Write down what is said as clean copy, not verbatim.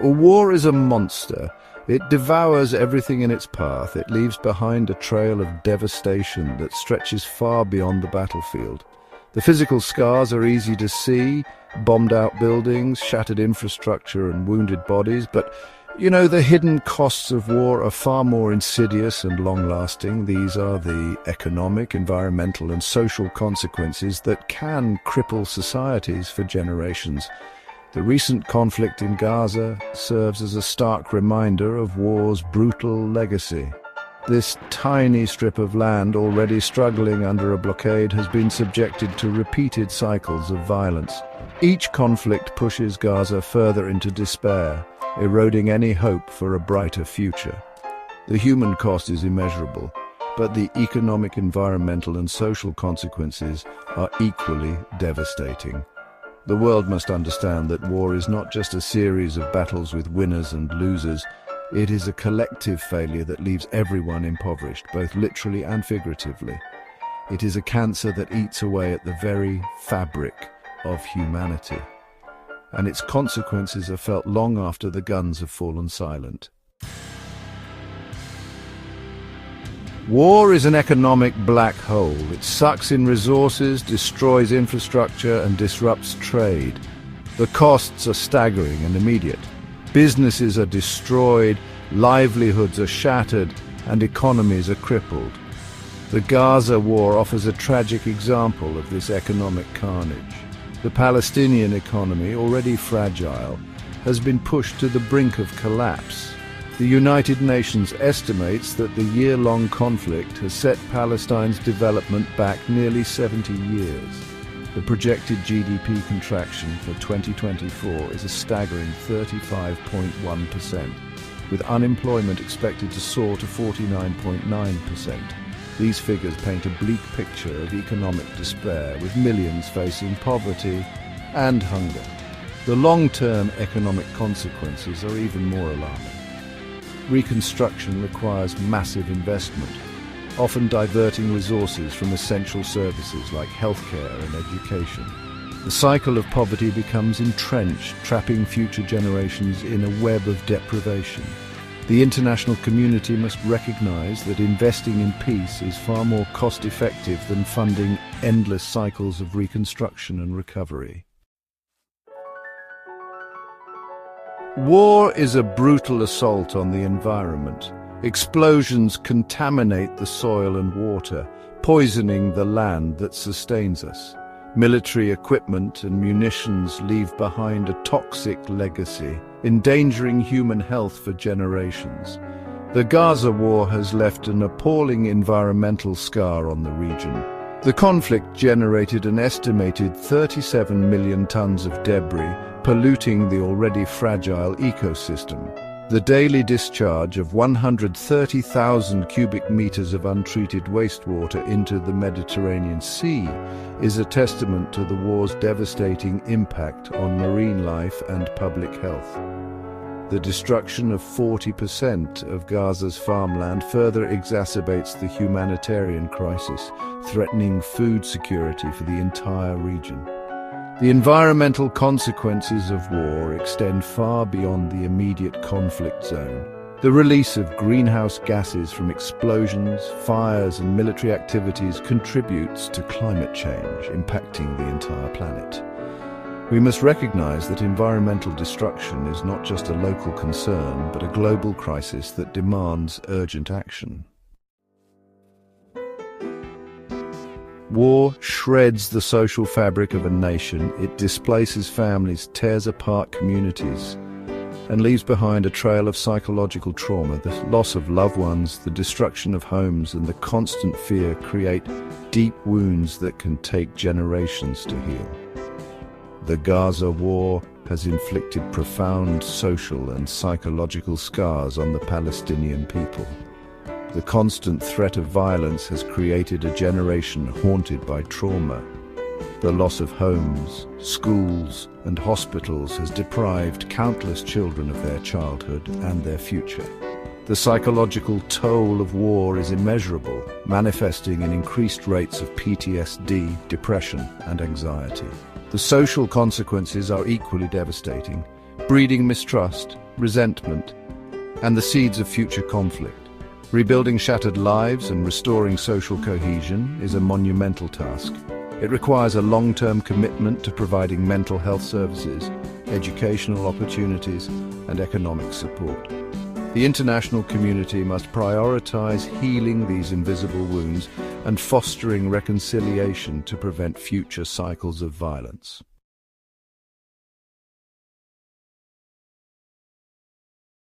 A war is a monster. It devours everything in its path. It leaves behind a trail of devastation that stretches far beyond the battlefield. The physical scars are easy to see: bombed-out buildings, shattered infrastructure and wounded bodies. But, the hidden costs of war are far more insidious and long-lasting. These are the economic, environmental and social consequences that can cripple societies for generations. The recent conflict in Gaza serves as a stark reminder of war's brutal legacy. This tiny strip of land, already struggling under a blockade, has been subjected to repeated cycles of violence. Each conflict pushes Gaza further into despair, eroding any hope for a brighter future. The human cost is immeasurable, but the economic, environmental and social consequences are equally devastating. The world must understand that war is not just a series of battles with winners and losers. It is a collective failure that leaves everyone impoverished, both literally and figuratively. It is a cancer that eats away at the very fabric of humanity, and its consequences are felt long after the guns have fallen silent. War is an economic black hole. It sucks in resources, destroys infrastructure and disrupts trade. The costs are staggering and immediate. Businesses are destroyed, livelihoods are shattered, and economies are crippled. The Gaza war offers a tragic example of this economic carnage. The Palestinian economy, already fragile, has been pushed to the brink of collapse. The United Nations estimates that the year-long conflict has set Palestine's development back nearly 70 years. The projected GDP contraction for 2024 is a staggering 35.1%, with unemployment expected to soar to 49.9%. These figures paint a bleak picture of economic despair, with millions facing poverty and hunger. The long-term economic consequences are even more alarming. Reconstruction requires massive investment, often diverting resources from essential services like healthcare and education. The cycle of poverty becomes entrenched, trapping future generations in a web of deprivation. The international community must recognize that investing in peace is far more cost-effective than funding endless cycles of reconstruction and recovery. War is a brutal assault on the environment. Explosions contaminate the soil and water, poisoning the land that sustains us. Military equipment and munitions leave behind a toxic legacy, endangering human health for generations. The Gaza war has left an appalling environmental scar on the region. The conflict generated an estimated 37 million tons of debris, polluting the already fragile ecosystem. The daily discharge of 130,000 cubic meters of untreated wastewater into the Mediterranean Sea is a testament to the war's devastating impact on marine life and public health. The destruction of 40% of Gaza's farmland further exacerbates the humanitarian crisis, threatening food security for the entire region. The environmental consequences of war extend far beyond the immediate conflict zone. The release of greenhouse gases from explosions, fires and military activities contributes to climate change, impacting the entire planet. We must recognize that environmental destruction is not just a local concern, but a global crisis that demands urgent action. War shreds the social fabric of a nation. It displaces families, tears apart communities, and leaves behind a trail of psychological trauma. The loss of loved ones, the destruction of homes, and the constant fear create deep wounds that can take generations to heal. The Gaza war has inflicted profound social and psychological scars on the Palestinian people. The constant threat of violence has created a generation haunted by trauma. The loss of homes, schools, and hospitals has deprived countless children of their childhood and their future. The psychological toll of war is immeasurable, manifesting in increased rates of PTSD, depression, and anxiety. The social consequences are equally devastating, breeding mistrust, resentment, and the seeds of future conflict. Rebuilding shattered lives and restoring social cohesion is a monumental task. It requires a long-term commitment to providing mental health services, educational opportunities, and economic support. The international community must prioritize healing these invisible wounds and fostering reconciliation to prevent future cycles of violence.